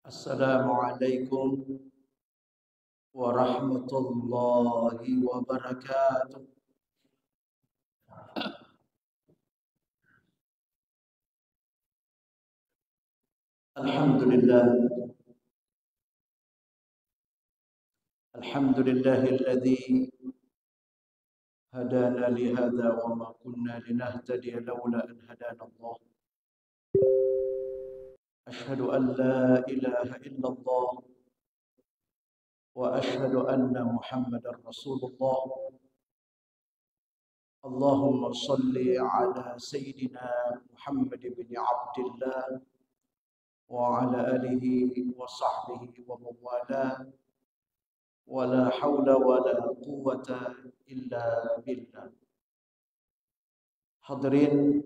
Assalamualaikum warahmatullahi wabarakatuh. Alhamdulillah, alhamdulillahilladzi hadana li hadza wa ma kunna linahtadiya laula an hadana Allah. Ashhadu an la ilaha illallah wa ashhadu anna Muhammadar Rasulullah. Allahumma salli ala sayyidina Muhammad bin Abdullah wa ala alihi wa sahbihi wa mawala. Wala haula wala quwwata illa billah. Hadirin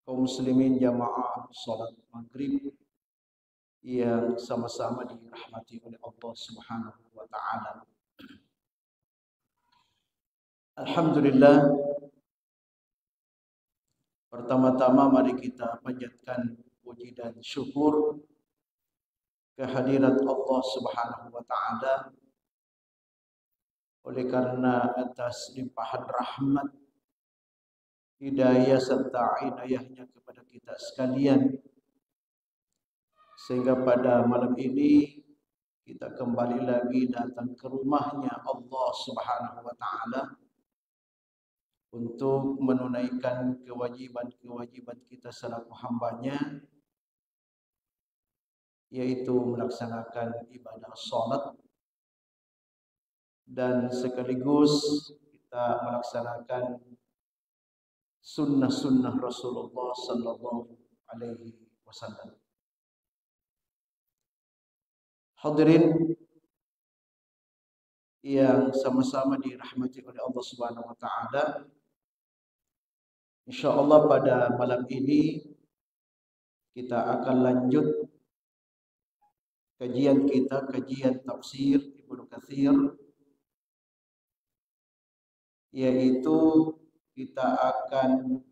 kaum muslimin jamaah salat maghrib yang sama-sama dirahmati oleh Allah Subhanahu wa taala. Alhamdulillah, pertama-tama mari kita panjatkan puji dan syukur kehadirat Allah Subhanahu wa taala, oleh karena atas limpahan rahmat, hidayah serta inayahnya kepada kita sekalian, sehingga pada malam ini kita kembali lagi datang ke rumahnya Allah Subhanahu wa taala untuk menunaikan kewajiban-kewajiban kita selaku hambanya, yaitu melaksanakan ibadah salat dan sekaligus kita melaksanakan sunnah-sunnah Rasulullah sallallahu alaihi wasallam. Hadirin yang sama-sama dirahmati oleh Allah Subhanahu wa taala, insyaallah pada malam ini kita akan lanjut kajian kita, kajian tafsir Ibnu Katsir, yaitu kita akan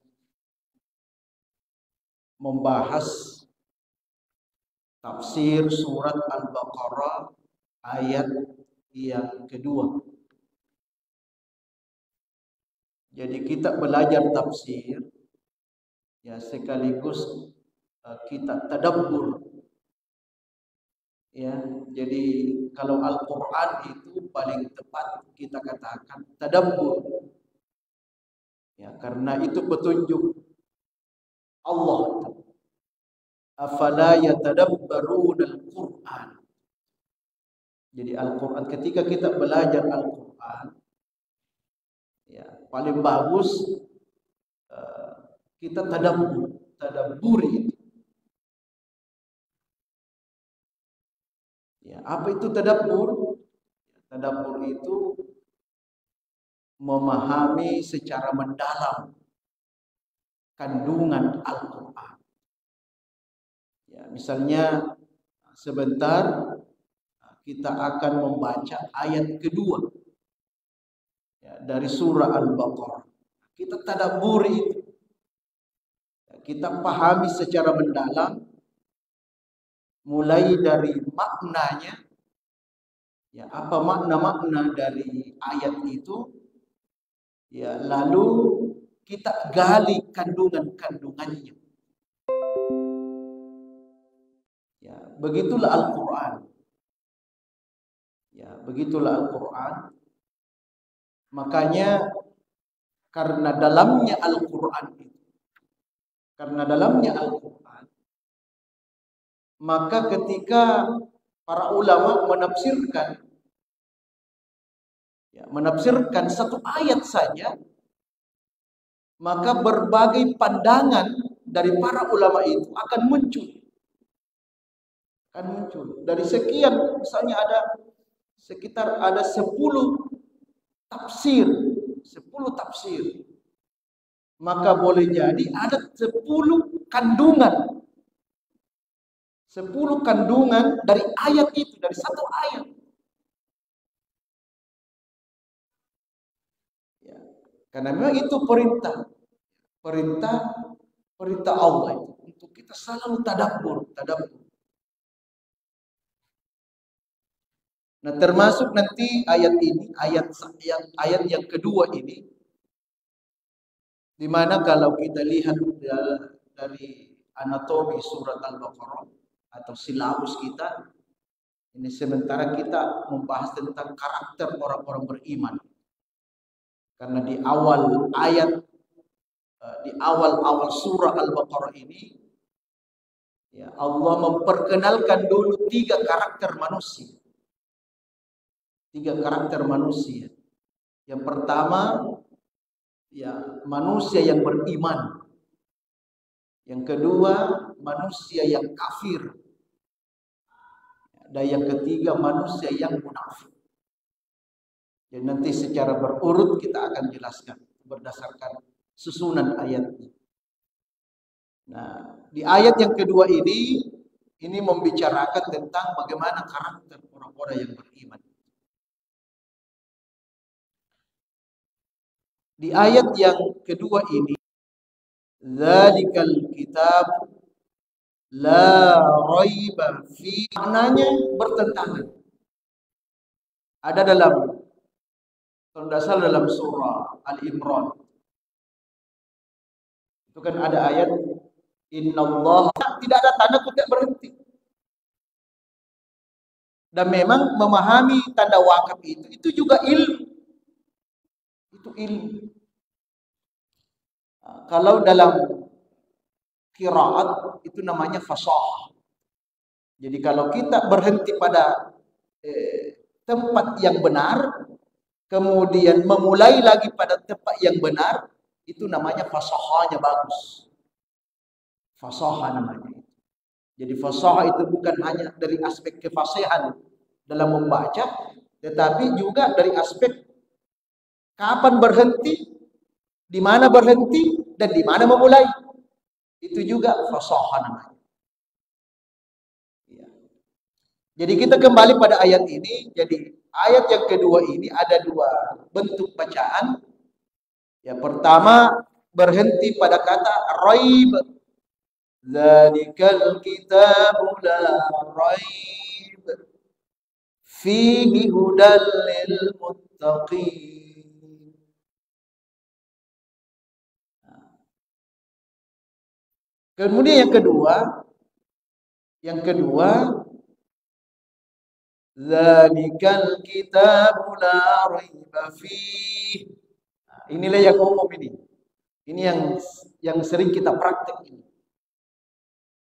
membahas tafsir surat Al-Baqarah ayat yang kedua. Jadi kita belajar tafsir ya sekaligus kita tadabbur. Ya, jadi kalau Al-Qur'an itu paling tepat kita katakan tadabbur. Ya, karena itu petunjuk Allah. Afala yatadabbaruna al-Qur'an. Jadi Al-Qur'an, ketika kita belajar Al-Qur'an, ya paling bagus kita tadabburi. Ya, apa itu tadabbur? Tadabbur itu memahami secara mendalam kandungan Al-Qur'an. Ya, misalnya sebentar kita akan membaca ayat kedua ya, dari surah Al-Baqarah. Kita tadabburi itu. Ya, kita pahami secara mendalam mulai dari maknanya. Ya, apa makna-makna dari ayat itu? Ya, lalu kita gali kandungan-kandungannya. Ya, begitulah Al-Qur'an. Ya, begitulah Al-Qur'an. Makanya karena dalamnya Al-Qur'an itu, maka ketika para ulama menafsirkan satu ayat saja, maka berbagai pandangan dari para ulama itu akan muncul. Dari sekian, misalnya ada sekitar 10 tafsir. Maka boleh jadi ada 10 kandungan. 10 kandungan dari ayat itu, dari satu ayat. Ya, karena memang itu perintah Allah itu untuk kita selalu tadabbur. Nah, termasuk nanti ayat ini, ayat yang kedua ini, di mana kalau kita lihat dari anatomi surat Al-Baqarah atau silabus kita, ini sementara kita membahas tentang karakter orang-orang beriman. Karena di awal ayat, di awal-awal surah Al-Baqarah ini, ya, Allah memperkenalkan dulu tiga karakter manusia. Tiga karakter manusia. Yang pertama, ya, manusia yang beriman. Yang kedua, manusia yang kafir. Dan yang ketiga, manusia yang munafik. Dan nanti secara berurut kita akan jelaskan berdasarkan susunan ayatnya. Nah, di ayat yang kedua ini membicarakan tentang bagaimana karakter orang-orang yang beriman. Di ayat yang kedua ini, Dzalikal kitab la raiba fi, maknanya bertentangan. Ada dalam, kalau tidak salah dalam surah Al-Imran, itu kan ada ayat Innallaha, tidak ada tanda kutip berhenti. Dan memang memahami tanda wakaf itu juga ilmu. Itu ilmu. Kalau dalam qiraat itu namanya fasahah. Jadi kalau kita berhenti pada tempat yang benar, kemudian memulai lagi pada tempat yang benar, itu namanya fasahahnya bagus. Fasahah namanya. Jadi fasahah itu bukan hanya dari aspek kefasihan dalam membaca, tetapi juga dari aspek kapan berhenti, di mana berhenti, dan di mana memulai. Itu juga fasahah namanya. Ya. Jadi kita kembali pada ayat ini. Jadi ayat yang kedua ini ada dua bentuk bacaan. Yang pertama berhenti pada kata raib. Dzalikal kitabu la raib fihi hudal lil muttaqin. Kemudian yang kedua, Dzalikal kitabu la raiba fihi. Inilah yang umum ini. Ini yang sering kita praktek ini.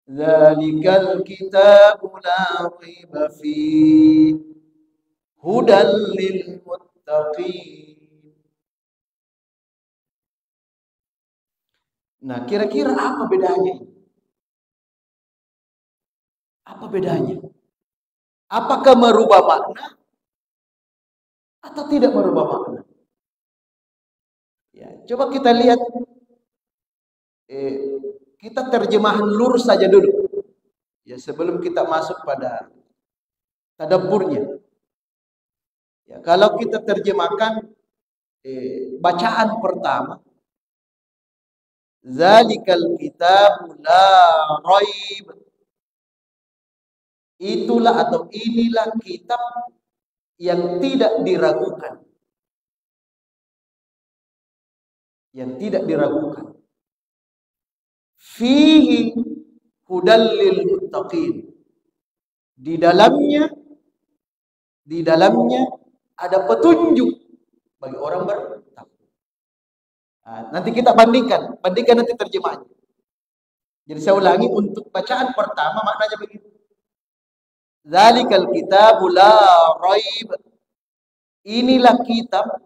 Dzalikal kitabu la raiba fihi hudal lil muttaqin. Nah, kira-kira apa bedanya? Apa bedanya? Apakah merubah makna atau tidak merubah makna? Ya, coba kita lihat, kita terjemahan lurus saja dulu. Ya, sebelum kita masuk pada tadabburnya. Ya, kalau kita terjemahkan bacaan pertama, Dzalikal kitabu la raib. Itulah atau inilah kitab yang tidak diragukan. Yang tidak diragukan. Fihi hudal lil muttaqin. Di dalamnya ada petunjuk bagi orang bertakwa. Nah, nanti kita bandingkan nanti terjemahannya. Jadi saya ulangi, untuk bacaan pertama maknanya begitu. Dzalikal kitabu la raib. Inilah kitab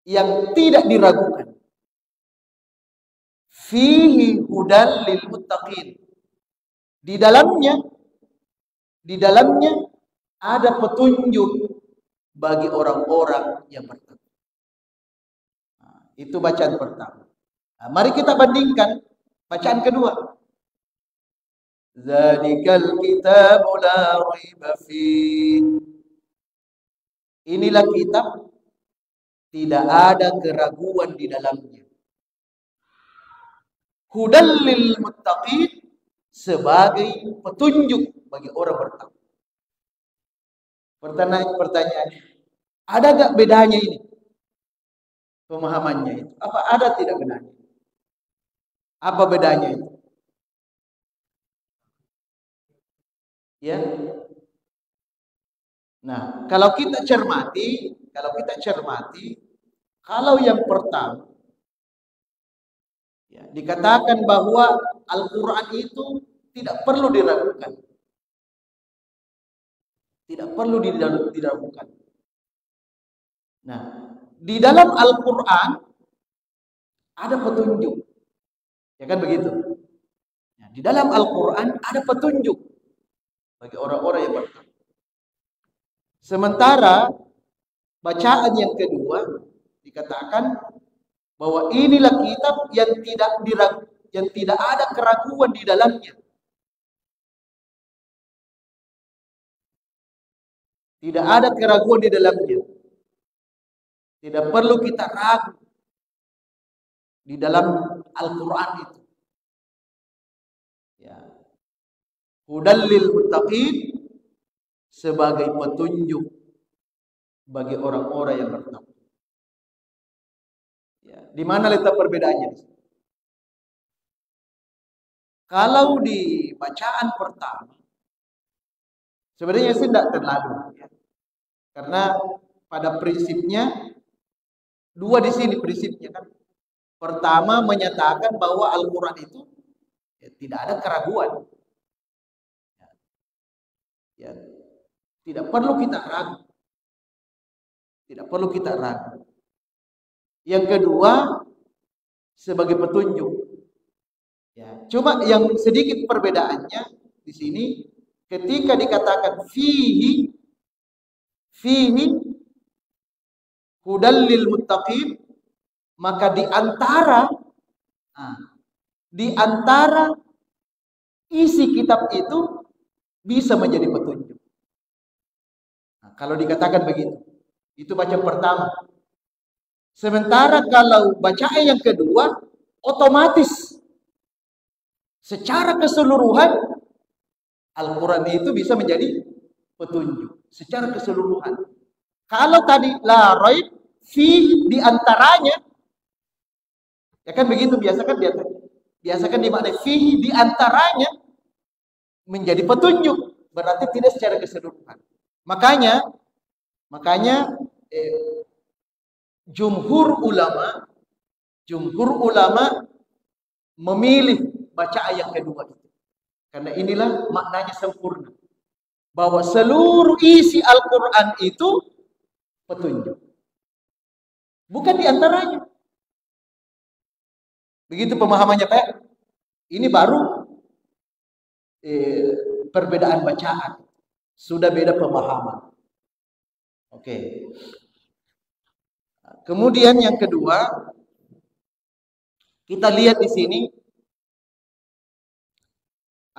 yang tidak diragukan. Fihi hudal lil muttaqin. Di dalamnya ada petunjuk bagi orang-orang yang bertakwa. Itu bacaan pertama. Nah, mari kita bandingkan bacaan kedua. Dzalikal kitabu la raiba fihi. Inilah kitab tidak ada keraguan di dalamnya. Hudal lil muttaqin, sebagai petunjuk bagi orang bertakwa. Pertanyaan, ada gak bedanya ini? Pemahamannya itu. Apa ada tidak bedanya? Apa bedanya itu? Ya. Nah, kalau kita cermati, kalau yang pertama ya, dikatakan bahwa Al-Quran itu tidak perlu diragukan. Tidak perlu diragukan. Nah, di dalam Al-Quran ada petunjuk. Ya kan begitu? Nah, di dalam Al-Quran ada petunjuk bagi orang-orang yang bertakwa. Sementara bacaan yang kedua dikatakan bahwa inilah kitab yang tidak ada keraguan di dalamnya. Tidak ada keraguan di dalamnya. Tidak perlu kita ragu di dalam Al-Quran itu. Ya. Hudal lil muttaqin, sebagai petunjuk bagi orang-orang yang bertakwa. Ya. Di mana letak perbedaannya? Kalau di bacaan pertama, sebenarnya sih tidak terlalu, ya. Karena pada prinsipnya dua di sini prinsipnya kan. Pertama menyatakan bahwa Al-Quran itu ya, tidak ada keraguan. Ya, tidak perlu kita ragu. Tidak perlu kita ragu. Yang kedua sebagai petunjuk. Ya, cuma yang sedikit perbedaannya di sini ketika dikatakan fihi hudal lil muttaqin, maka di antara isi kitab itu bisa menjadi petunjuk. Nah, kalau dikatakan begitu, itu bacaan pertama. Sementara kalau bacaan yang kedua, otomatis secara keseluruhan Al-Quran itu bisa menjadi petunjuk secara keseluruhan. Kalau tadi la raib fi di antaranya, ya kan begitu biasa kan dimaknai fi di antaranya menjadi petunjuk, berarti tidak secara keseluruhan. Makanya jumhur ulama memilih bacaan yang kedua itu. Karena inilah maknanya sempurna. Bahwa seluruh isi Al-Quran itu petunjuk. Bukan di antaranya. Begitu pemahamannya, Pak. Ini baru perbedaan bacaan. Sudah beda pemahaman. Oke. Kemudian yang kedua, kita lihat di sini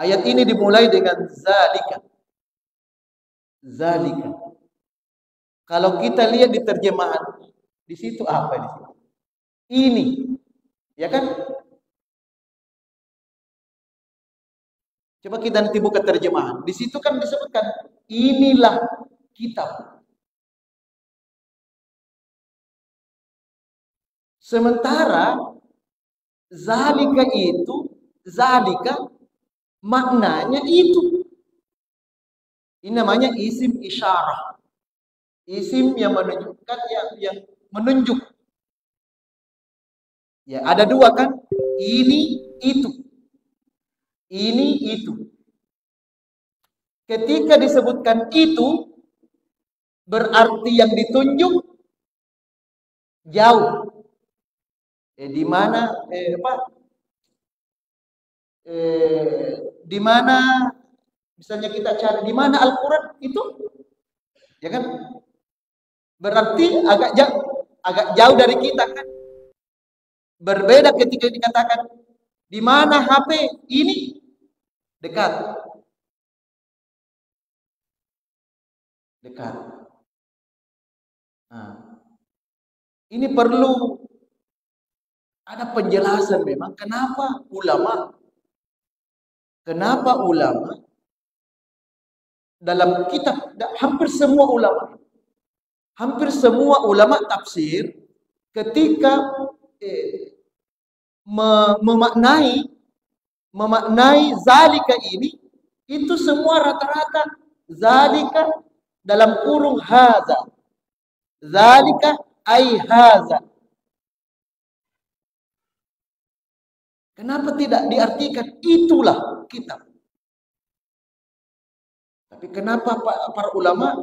ayat ini dimulai dengan zalika. Zalika. Kalau kita lihat di terjemahan, di situ apa di situ? Ini, ya kan? Coba kita nanti buka terjemahan. Di situ kan disebutkan inilah kitab. Sementara zalika maknanya itu. Ini namanya isim isyarah. Isim yang menunjukkan yang menunjuk. Ya, ada dua kan? Ini itu. Ini itu. Ketika disebutkan itu berarti yang ditunjuk jauh. Di mana di mana misalnya kita cari di mana Al-Quran itu, ya kan? Berarti agak jauh dari kita kan? Berbeda ketika dikatakan di mana HP ini, dekat. Nah, ini perlu ada penjelasan memang kenapa ulama dalam kitab hampir semua ulama tafsir ketika memaknai zalika ini, itu semua rata-rata zalika dalam kurung haza, zalika ai haza. Kenapa tidak diartikan itulah kitab? Tapi kenapa para ulama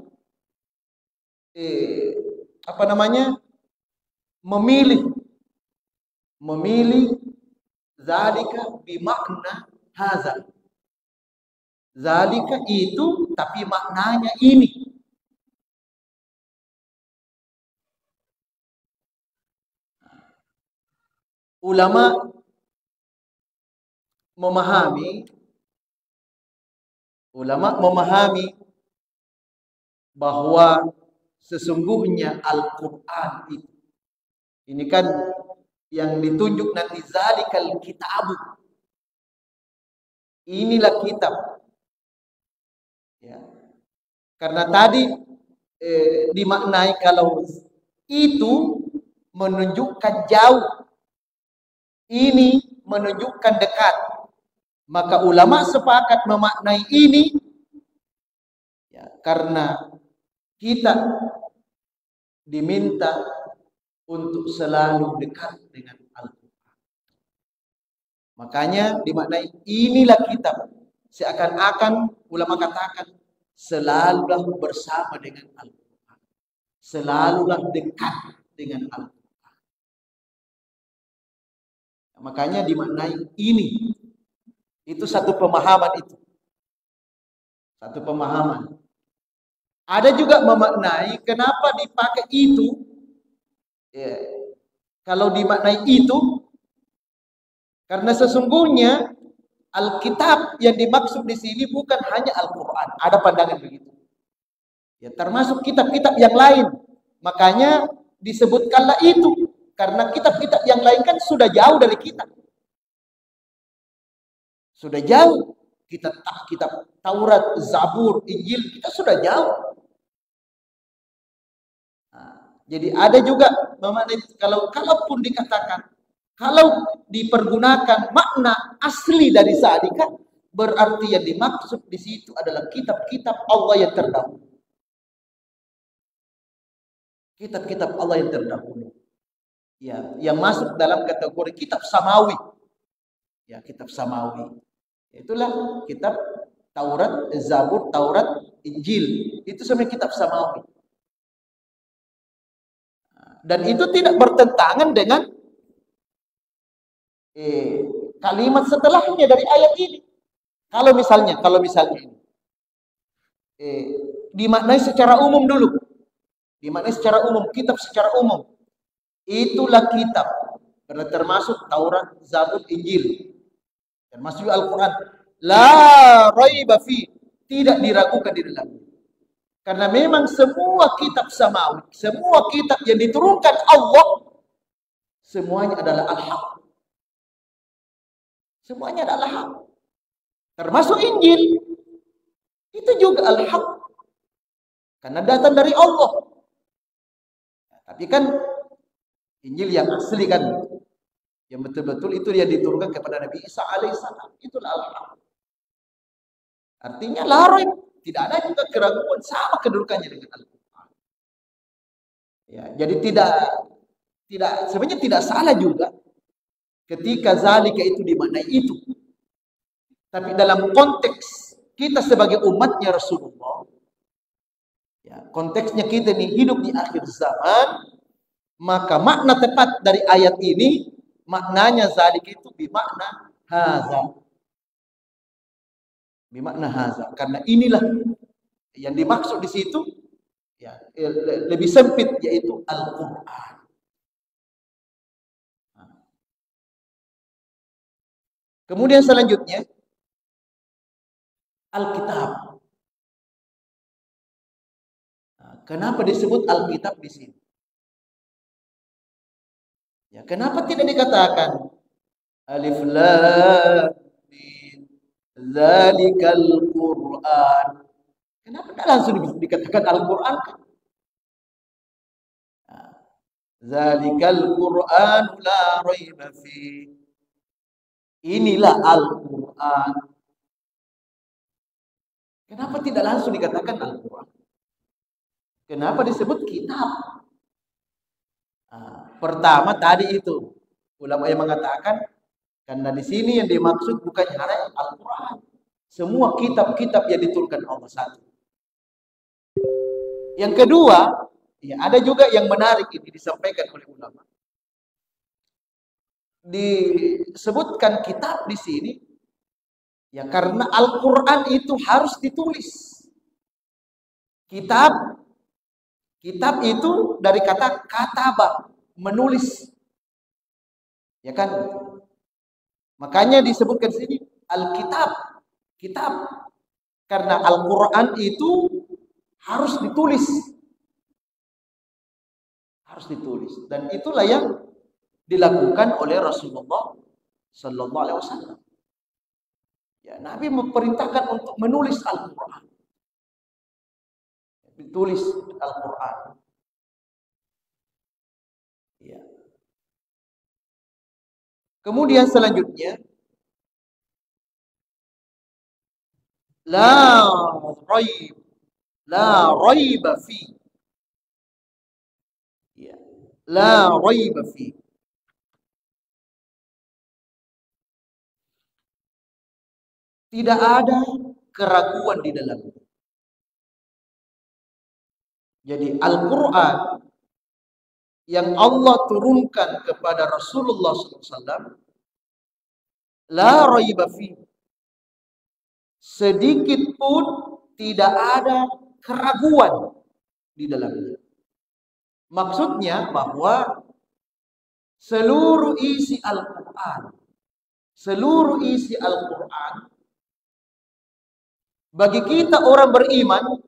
memilih zalika bimakna haza. Zalika itu tapi maknanya ini. Ulama memahami bahwa sesungguhnya Al-Quran itu, ini kan yang ditunjuk nanti zalikal kitabu, inilah kitab ya. Karena tadi dimaknai kalau itu menunjukkan jauh, ini menunjukkan dekat, maka ulama sepakat memaknai ini ya, karena kita diminta untuk selalu dekat dengan Al-Quran. Makanya dimaknai inilah kitab. Seakan-akan ulama katakan selalulah bersama dengan Al-Quran, selalulah dekat dengan Al-Quran. Makanya dimaknai ini. Itu satu pemahaman itu. Satu pemahaman. Ada juga memaknai kenapa dipakai itu. Ya, kalau dimaknai itu, karena sesungguhnya Alkitab yang dimaksud di sini bukan hanya Al-Quran. Ada pandangan begitu. Ya, termasuk kitab-kitab yang lain. Makanya disebutkanlah itu. Karena kitab-kitab yang lain kan sudah jauh dari kita. Sudah jauh. Kitab Taurat, Zabur, Injil, kita sudah jauh. Nah, jadi ada juga kalaupun dikatakan, kalau dipergunakan makna asli dari zalika, berarti yang dimaksud di situ adalah kitab-kitab Allah yang terdahulu. Kitab-kitab Allah yang terdahulu. Ya, yang masuk dalam kategori kitab samawi. Ya, kitab samawi. Itulah kitab Taurat, Zabur, Taurat, Injil. Itu sebenarnya kitab samawi. Dan itu tidak bertentangan dengan kalimat setelahnya dari ayat ini. Kalau misalnya ini dimaknai secara umum dulu. Dimaknai secara umum, kitab secara umum. Itulah kitab. Karena termasuk Taurat, Zabur, Injil. Termasuk Al-Quran. La raiba fi, tidak diragukan di dalamnya. Karena memang semua kitab samawi, semua kitab yang diturunkan Allah, semuanya adalah al-haq. Semuanya adalah hak. Termasuk Injil. Itu juga al-haq. Karena datang dari Allah. Tapi kan Injil yang asli kan, yang betul-betul itu dia diturunkan kepada Nabi Isa alaihissalam. Itulah al-haq. Artinya la raib, tidak ada juga keraguan, sama kedudukannya dengan Al-Quran. Ya, jadi sebenarnya tidak salah juga ketika zalika itu dimaknai itu. Tapi dalam konteks kita sebagai umatnya Rasulullah, ya, konteksnya kita ini hidup di akhir zaman, maka makna tepat dari ayat ini, maknanya zalika itu bimakna haza. Bimakna haza. Karena inilah yang dimaksud di situ, ya, lebih sempit, yaitu Al-Quran. Kemudian selanjutnya Alkitab. Kenapa disebut Alkitab di sini? Ya, kenapa tidak dikatakan Alif Lam Mim Zalikal Quran? Kenapa tidak langsung dikatakan Al-Quran? Zalikal Quran la raiba fi. Inilah Al-Quran. Kenapa tidak langsung dikatakan Al-Quran? Kenapa disebut kitab? Pertama tadi itu ulama yang mengatakan karena di sini yang dimaksud bukan hanya Al-Quran, semua kitab-kitab yang diturunkan Allah satu. Yang kedua, ya ada juga yang menarik ini disampaikan oleh ulama. Disebutkan kitab di sini, ya karena Al-Quran itu harus ditulis. Kitab itu dari kata kataba, menulis. Ya kan? Makanya disebutkan di sini Al-Kitab, kitab. Karena Al-Quran itu harus ditulis. Harus ditulis. Dan itulah yang dilakukan oleh Rasulullah Sallallahu Alaihi Wasallam. Ya, Nabi memerintahkan untuk menulis Al-Quran. Ditulis Al-Quran. Ya. Kemudian selanjutnya, la raiba fi. Ya. La raiba fi. Tidak ada keraguan di dalamnya. Jadi Al-Quran yang Allah turunkan kepada Rasulullah SAW, la raiba fi. Sedikit pun tidak ada keraguan di dalamnya. Maksudnya bahwa seluruh isi Al-Quran, bagi kita orang beriman,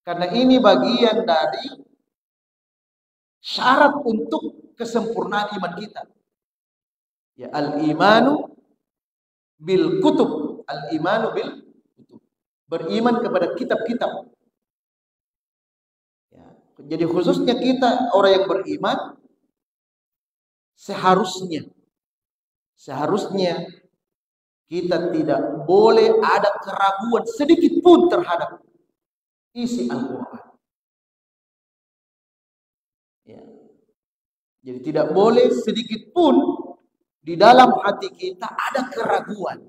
karena ini bagian dari syarat untuk kesempurnaan iman kita. Ya, al-imanu bil kutub, al-imanu bil kutub. Beriman kepada kitab-kitab. Ya, jadi khususnya kita orang yang beriman, seharusnya kita tidak boleh ada keraguan sedikit pun terhadap isi Al-Quran. Ya. Jadi tidak boleh sedikit pun di dalam hati kita ada keraguan.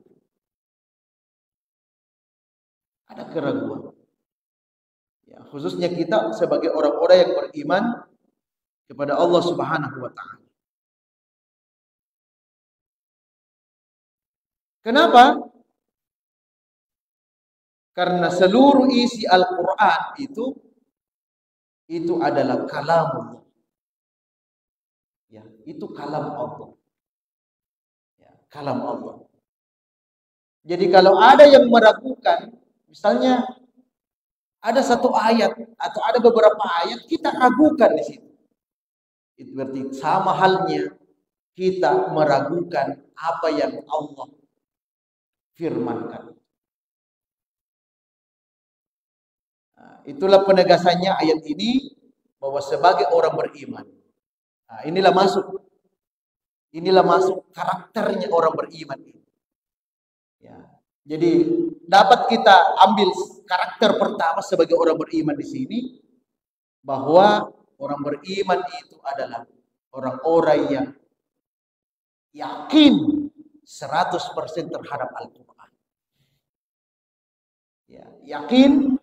Ada keraguan. Ya, khususnya kita sebagai orang-orang yang beriman kepada Allah Subhanahu wa Ta'ala. Kenapa? Karena seluruh isi Al-Quran itu adalah kalam Allah. Ya, itu kalam Allah. Ya, kalam Allah. Jadi kalau ada yang meragukan, misalnya ada satu ayat atau ada beberapa ayat kita ragukan di situ. Itu berarti sama halnya kita meragukan apa yang Allah firmankan. Nah, itulah penegasannya ayat ini bahwa sebagai orang beriman. Nah, inilah masuk karakternya orang beriman. Ya. Jadi dapat kita ambil karakter pertama sebagai orang beriman di sini bahwa orang beriman itu adalah orang-orang yang yakin 100% terhadap Al-Quran. Ya, yakin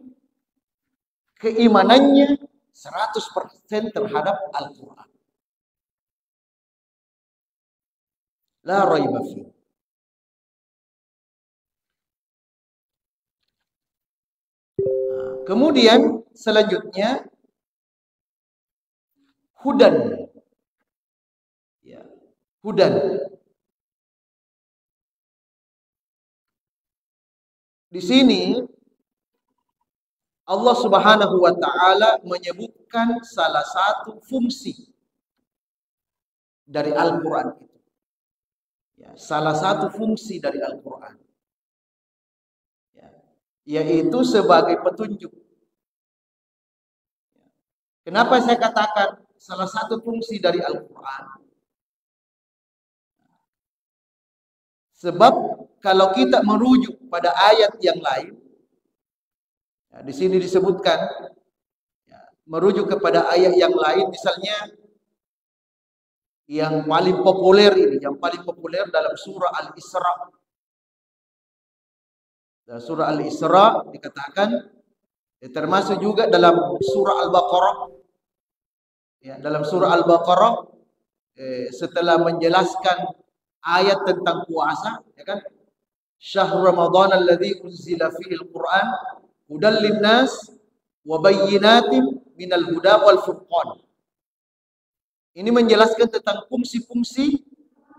keimanannya 100% terhadap Al-Quran. La raiba fi. Kemudian selanjutnya hudan. Ya, hudan. Di sini Allah Subhanahu wa Ta'ala menyebutkan salah satu fungsi dari Al-Quran itu. Ya, salah satu fungsi dari Al-Quran. Ya. yaitu sebagai petunjuk. Kenapa saya katakan salah satu fungsi dari Al-Quran? Sebab kalau kita merujuk pada ayat yang lain, ya, di sini disebutkan, ya, merujuk kepada ayat yang lain, misalnya yang paling populer ini, yang paling populer dalam surah Al-Isra. Dalam surah Al-Isra dikatakan, ya, termasuk juga dalam surah Al-Baqarah. Ya, dalam surah Al-Baqarah setelah menjelaskan ayat tentang puasa, ya kan? Syahrul Ramadan alladzi unzila fihi al-Qur'an hudal linnas wa bayyinatin minal huda wal furqan. Ini menjelaskan tentang fungsi-fungsi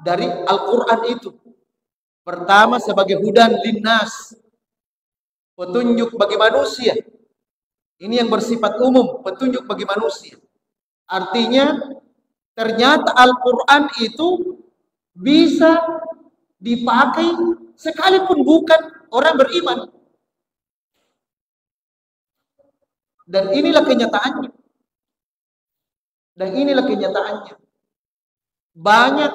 dari Al-Qur'an itu. Pertama sebagai hudan linnas, petunjuk bagi manusia. Ini yang bersifat umum, petunjuk bagi manusia. Artinya ternyata Al-Quran itu bisa dipakai sekalipun bukan orang beriman. Dan inilah kenyataannya. Dan inilah kenyataannya. Banyak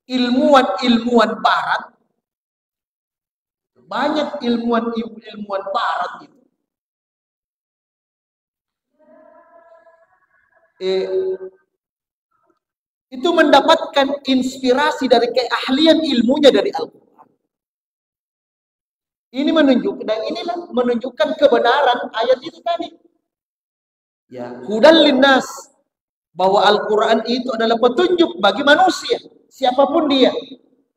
ilmuwan-ilmuwan barat, banyak ilmuwan barat itu mendapatkan inspirasi dari keahlian ilmunya dari Al-Quran. Ini menunjukkan, dan inilah menunjukkan kebenaran ayat itu tadi. Ya, hudan linnas, bahwa Al-Quran itu adalah petunjuk bagi manusia, siapapun dia.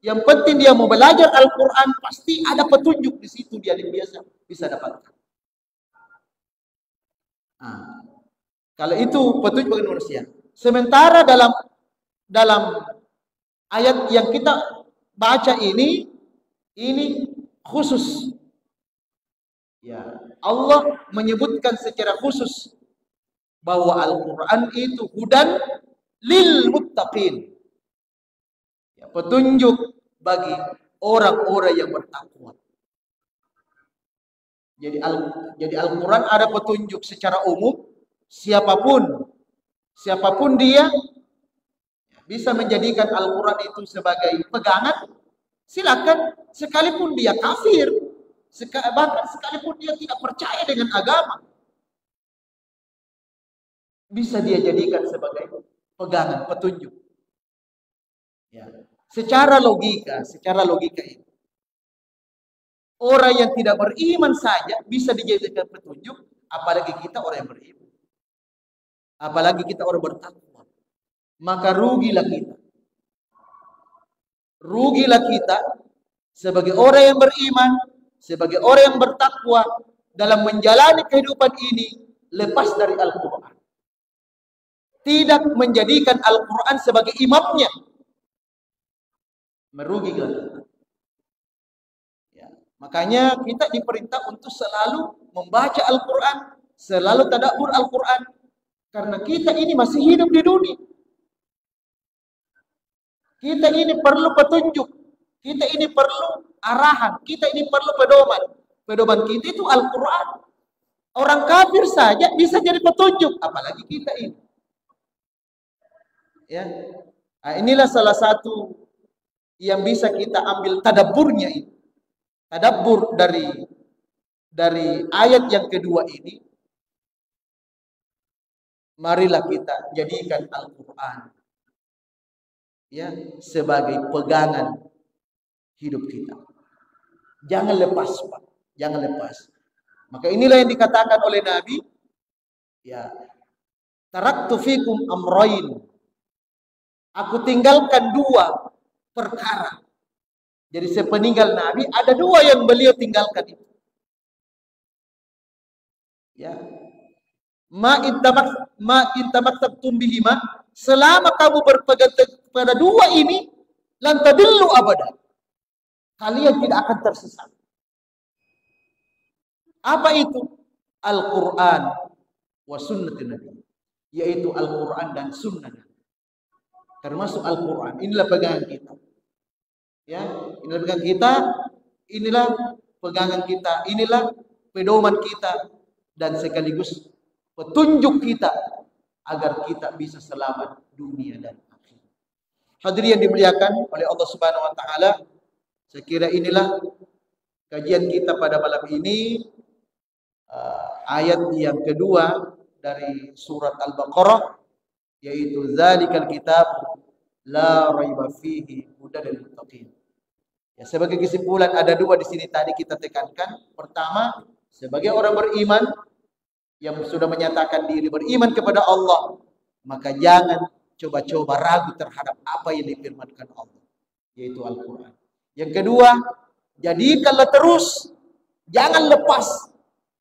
Yang penting dia mau belajar Al-Quran, pasti ada petunjuk di situ dia biasa bisa dapatkan. Nah, kalau itu petunjuk bagi manusia. Sementara dalam ayat yang kita baca ini khusus. Ya, Allah menyebutkan secara khusus bahwa Al-Quran itu hudan lil muttaqin. Ya, petunjuk bagi orang-orang yang bertakwa. Jadi Al-Quran ada petunjuk secara umum, siapapun dia bisa menjadikan Al-Quran itu sebagai pegangan, silakan, sekalipun dia kafir, bahkan sekalipun dia tidak percaya dengan agama, bisa dia jadikan sebagai pegangan, petunjuk. Ya. Secara logika itu, orang yang tidak beriman saja bisa dijadikan petunjuk, apalagi kita orang yang beriman, apalagi kita orang bertakwa. Maka rugilah kita sebagai orang yang beriman, sebagai orang yang bertakwa dalam menjalani kehidupan ini lepas dari Al-Quran, tidak menjadikan Al-Quran sebagai imamnya, merugikan kita. Ya, makanya kita diperintah untuk selalu membaca Al-Quran, selalu tadabbur Al-Quran, karena kita ini masih hidup di dunia. Kita ini perlu petunjuk, kita ini perlu arahan, kita ini perlu pedoman. Pedoman kita itu Al-Quran. Orang kafir saja bisa jadi petunjuk, apalagi kita ini. Ya, nah, inilah salah satu yang bisa kita ambil tadabburnya ini. Tadabbur dari ayat yang kedua ini. Marilah kita jadikan Al-Quran, ya, sebagai pegangan hidup kita. Jangan lepas, Pak. Jangan lepas. Maka inilah yang dikatakan oleh Nabi, ya, taraktu fikum amrain. Aku tinggalkan dua perkara. Jadi sepeninggal Nabi ada dua yang beliau tinggalkan itu. Ya. Ma intamaktabtum bihima, selama kamu berpegang pada dua ini, lan tadillu abada, kalian tidak akan tersesat. Apa itu? Al-Quran wa sunnatin Nabi, yaitu Al-Quran dan sunnah. Termasuk Al-Quran, inilah pegangan kita. Ya, inilah pegangan kita, inilah pegangan kita, inilah pedoman kita, dan sekaligus petunjuk kita agar kita bisa selamat dunia dan akhirat. Hadirin yang dimuliakan oleh Allah Subhanahu wa taala, saya kira inilah kajian kita pada malam ini, ayat yang kedua dari surat Al-Baqarah, yaitu zalikal kitab la raiba fihi hudan lil muttaqin. Ya, sebagai kesimpulan ada dua di sini tadi kita tekankan. Pertama, sebagai orang beriman yang sudah menyatakan diri beriman kepada Allah, maka jangan coba-coba ragu terhadap apa yang difirmankan Allah, yaitu Al-Quran. Yang kedua, jadikanlah terus, jangan lepas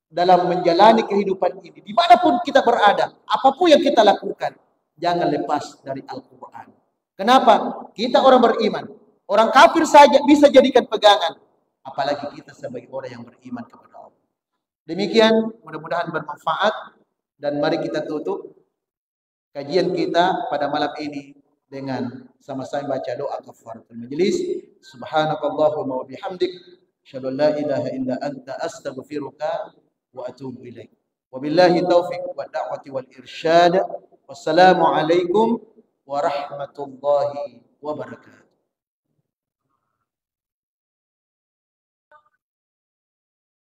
dalam menjalani kehidupan ini. Dimanapun kita berada, apapun yang kita lakukan, jangan lepas dari Al-Quran. Kenapa? Kita orang beriman. Orang kafir saja bisa jadikan pegangan, apalagi kita sebagai orang yang beriman kepada Allah. Demikian, mudah-mudahan bermanfaat, dan mari kita tutup kajian kita pada malam ini dengan sama-sama baca doa kafaratul majelis. Subhanakallahumma wa bihamdik, asyhadu an la ilaha illa anta, astaghfiruka wa atubu ilaik. Wabillahi taufiq wa da'wati wal irsyad. Wassalamu alaikum warahmatullahi wabarakatuh.